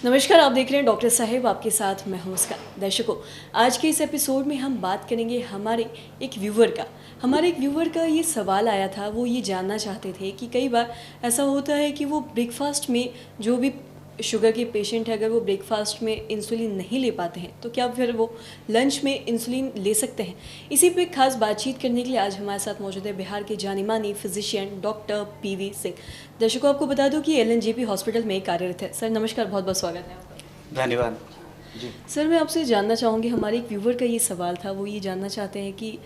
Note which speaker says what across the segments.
Speaker 1: नमस्कार, आप देख रहे हैं डॉक्टर साहेब, आपके साथ मैं हूं उसका। दर्शकों, आज के इस एपिसोड में हम बात करेंगे हमारे एक व्यूवर का ये सवाल आया था। वो ये जानना चाहते थे कि कई बार ऐसा होता है कि वो ब्रेकफास्ट में, जो भी शुगर के पेशेंट है, अगर वो ब्रेकफास्ट में इंसुलिन नहीं ले पाते हैं तो क्या फिर वो लंच में इंसुलिन ले सकते हैं। इसी पे खास बातचीत करने के लिए आज हमारे साथ मौजूद है बिहार के जानी मानी फिजिशियन डॉक्टर पीवी सिंह। दर्शकों, आपको बता दूं कि एलएनजेपी हॉस्पिटल में कार्यरत है। सर नमस्कार, बहुत बहुत स्वागत है आपका।
Speaker 2: धन्यवाद जी।
Speaker 1: सर, मैं आपसे जानना चाहूँगी, हमारे एक व्यूवर का ये सवाल था। वो ये जानना चाहते हैं कि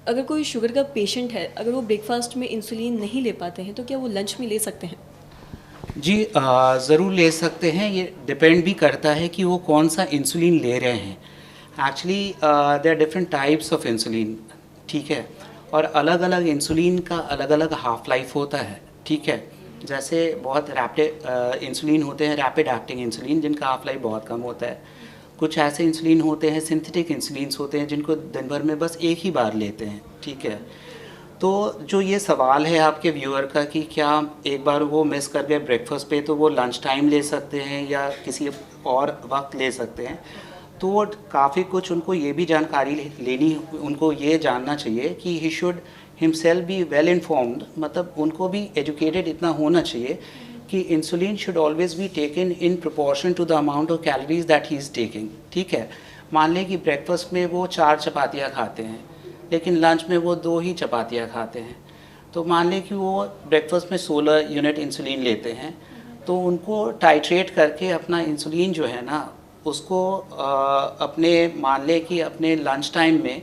Speaker 1: अगर कोई शुगर का पेशेंट है, अगर वो ब्रेकफास्ट में इंसुलिन नहीं ले पाते हैं तो क्या वो लंच में ले सकते हैं।
Speaker 2: जी ज़रूर ले सकते हैं। ये डिपेंड भी करता है कि वो कौन सा इंसुलिन ले रहे हैं। Actually there are different types of insulin, ठीक है। और अलग अलग इंसुलिन का अलग अलग हाफ लाइफ होता है, ठीक है। जैसे बहुत रैपिड इंसुलिन होते हैं, रैपिड एक्टिंग इंसुलिन, जिनका हाफ लाइफ बहुत कम होता है। कुछ ऐसे इंसुलिन होते हैं, सिंथेटिक इंसुलिन्स होते हैं, जिनको दिन भर में बस एक ही बार लेते हैं, ठीक है। तो जो ये सवाल है आपके व्यूअर का कि क्या एक बार वो मिस कर गए ब्रेकफास्ट पे तो वो लंच टाइम ले सकते हैं या किसी और वक्त ले सकते हैं, तो काफ़ी कुछ उनको ये भी जानकारी लेनी, उनको ये जानना चाहिए कि he should himself be well informed. मतलब उनको भी एजुकेटेड इतना होना चाहिए कि insulin should always be taken in proportion to the amount of calories that he is taking, ठीक है। मान लें कि ब्रेकफास्ट में वो 4 चपातियाँ खाते हैं लेकिन लंच में वो 2 ही चपातियाँ खाते हैं, तो मान लें कि वो ब्रेकफास्ट में 16 यूनिट इंसुलिन लेते हैं, तो उनको टाइट्रेट करके अपना इंसुलिन जो है ना उसको अपने, मान लें कि अपने लंच टाइम में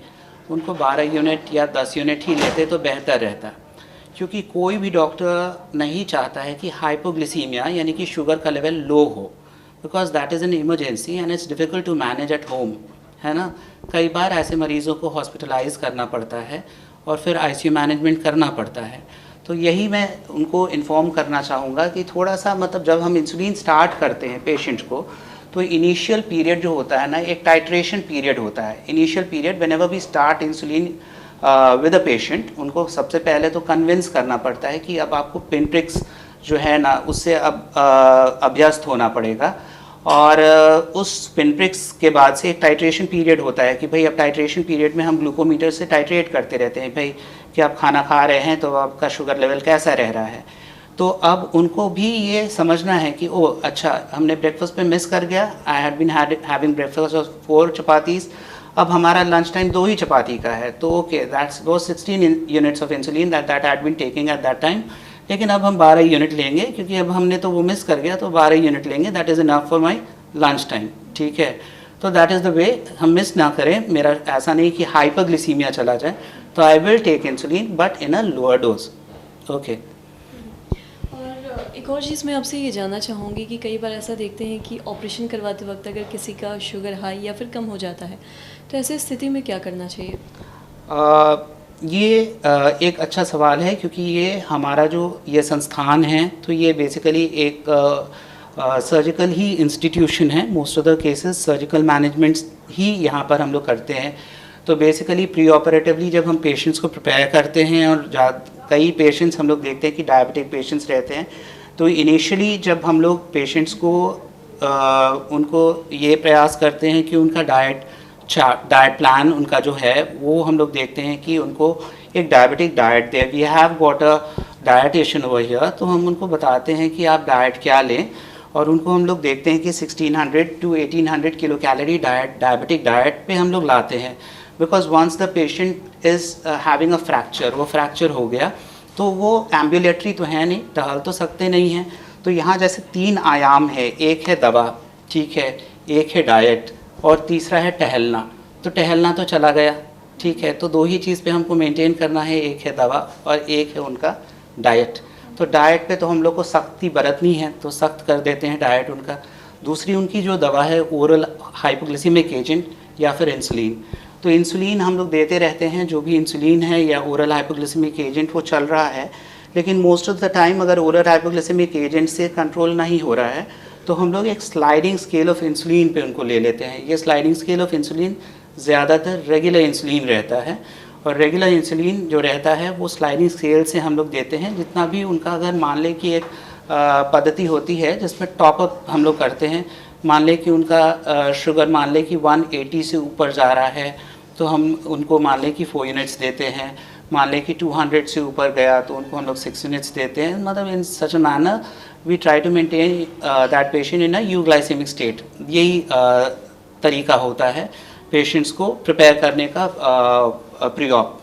Speaker 2: उनको 12 यूनिट या 10 यूनिट ही लेते तो बेहतर रहता। क्योंकि कोई भी डॉक्टर नहीं चाहता है कि हाइपोग्लिसीमिया यानी कि शुगर का लेवल लो हो, because that is an emergency and it's difficult to manage at home, है ना। कई बार ऐसे मरीज़ों को हॉस्पिटलाइज करना पड़ता है और फिर आईसीयू मैनेजमेंट करना पड़ता है। तो यही मैं उनको इन्फॉर्म करना चाहूँगा कि थोड़ा सा, मतलब जब हम इंसुलिन स्टार्ट करते हैं पेशेंट को, तो इनिशियल पीरियड जो होता है ना, एक टाइट्रेशन पीरियड होता है। Initial period whenever we start insulin with a patient, उनको सबसे पहले तो कन्विंस करना पड़ता है कि अब आपको पिनप्रिक्स जो है ना उससे अब अभ्यस्त होना पड़ेगा। और उस पिनप्रिक्स के बाद से एक टाइट्रेशन पीरियड होता है कि भाई अब टाइट्रेशन पीरियड में हम ग्लूकोमीटर से टाइट्रेट करते रहते हैं, भाई कि आप खाना खा रहे हैं तो आपका शुगर लेवल कैसा रह रहा है। तो अब उनको भी ये समझना है कि ओ अच्छा, हमने ब्रेकफास्ट पे मिस कर गया, I had been having breakfast of 4 chapatis, अब हमारा लंच टाइम 2 ही चपाती का है, तो ओके दैट्स वो 16 units of insulin that had been taking at that time, लेकिन अब हम 12 यूनिट लेंगे क्योंकि अब हमने तो वो मिस कर गया, तो 12 यूनिट लेंगे, that is enough for my lunch time, ठीक है। तो दैट इज़ द वे, हम मिस ना करें। मेरा ऐसा नहीं कि हाइपरग्लिसीमिया चला जाए, तो I will take insulin but in a lower dose, okay.
Speaker 1: और एक और चीज़ मैं आपसे ये जानना चाहूँगी कि कई बार ऐसा देखते हैं कि ऑपरेशन करवाते वक्त अगर किसी का शुगर हाई या फिर कम हो जाता है, तो ऐसे स्थिति में क्या करना चाहिए।
Speaker 2: ये एक अच्छा सवाल है, क्योंकि ये हमारा जो ये संस्थान है तो ये बेसिकली एक सर्जिकल ही इंस्टीट्यूशन है। Most of the cases surgical managements ही यहाँ पर हम लोग करते हैं। तो बेसिकली प्री ऑपरेटिवली जब हम पेशेंट्स को प्रिपेयर करते हैं, और कई पेशेंट्स हम लोग देखते हैं कि डायबिटिक पेशेंट्स रहते हैं, तो इनिशियली जब हम लोग पेशेंट्स को उनको ये प्रयास करते हैं कि उनका डाइट प्लान उनका जो है वो हम लोग देखते हैं कि उनको एक डायबिटिक डाइट दे। We have got a dietitian over here, तो हम उनको बताते हैं कि आप डाइट क्या लें, और उनको हम लोग देखते हैं कि 1600 to 1800 kilo calorie diabetic diet पे हम लोग लाते हैं। Because once the patient is having a fracture, वो फ्रैक्चर हो गया तो वो एम्बुलेटरी तो है नहीं, टहल तो सकते नहीं हैं। तो यहाँ जैसे 3 आयाम है, एक है दवा, ठीक है, एक है डाइट और तीसरा है टहलना। तो टहलना तो चला गया, ठीक है, तो 2 ही चीज़ पे हमको मेंटेन करना है, एक है दवा और एक है उनका डाइट। तो डाइट पे तो हम लोग को सख्ती बरतनी है, तो सख्त कर देते हैं डाइट उनका। दूसरी उनकी जो दवा है ओरल हाइपोग्लिसिमिक एजेंट या फिर इंसुलिन, तो इंसुलिन हम लोग देते रहते हैं। जो भी इंसुलिन है या ओरल हाइपोग्लिसिमिक एजेंट वो चल रहा है, लेकिन मोस्ट ऑफ द टाइम अगर ओरल हाइपोग्लिसिमिक एजेंट से कंट्रोल नहीं हो रहा है तो हम लोग एक स्लाइडिंग स्केल ऑफ इंसुलिन पे उनको ले लेते हैं। ये स्लाइडिंग स्केल ऑफ इंसुलिन ज़्यादातर रेगुलर इंसुलिन रहता है, और रेगुलर इंसुलिन जो रहता है वो स्लाइडिंग स्केल से हम लोग देते हैं। जितना भी उनका, अगर मान लें कि एक पद्धति होती है जिसमें टॉप अप हम लोग करते हैं। मान लें कि उनका शुगर मान लें कि 180 से ऊपर जा रहा है तो हम उनको मान लें कि 4 यूनिट्स देते हैं। मान लें कि 200 से ऊपर गया तो उनको हम लोग 6 यूनिट्स देते हैं। मतलब in such a manner we try to maintain that patient in a euglycemic state. यही तरीका होता है पेशेंट्स को प्रिपेयर करने का pre op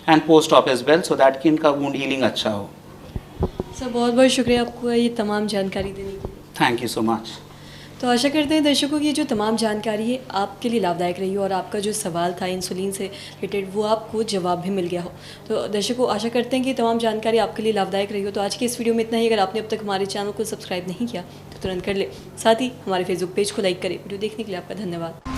Speaker 2: and post op as well, so that कि इनका वुंड हीलिंग अच्छा हो।
Speaker 1: सर बहुत बहुत शुक्रिया आपको ये तमाम जानकारी देने के लिए।
Speaker 2: Thank you so much.
Speaker 1: तो आशा करते हैं दर्शकों की जो तमाम जानकारी है आपके लिए लाभदायक रही हो और आपका जो सवाल था इंसुलिन से रिलेटेड वो आपको जवाब भी मिल गया हो। तो दर्शकों आशा करते हैं कि तमाम जानकारी आपके लिए लाभदायक रही हो। तो आज की इस वीडियो में इतना ही। अगर आपने अब तक हमारे चैनल को सब्सक्राइब नहीं किया तो तुरंत कर ले, साथ ही हमारे फेसबुक पेज को लाइक करें। वीडियो देखने के लिए आपका धन्यवाद।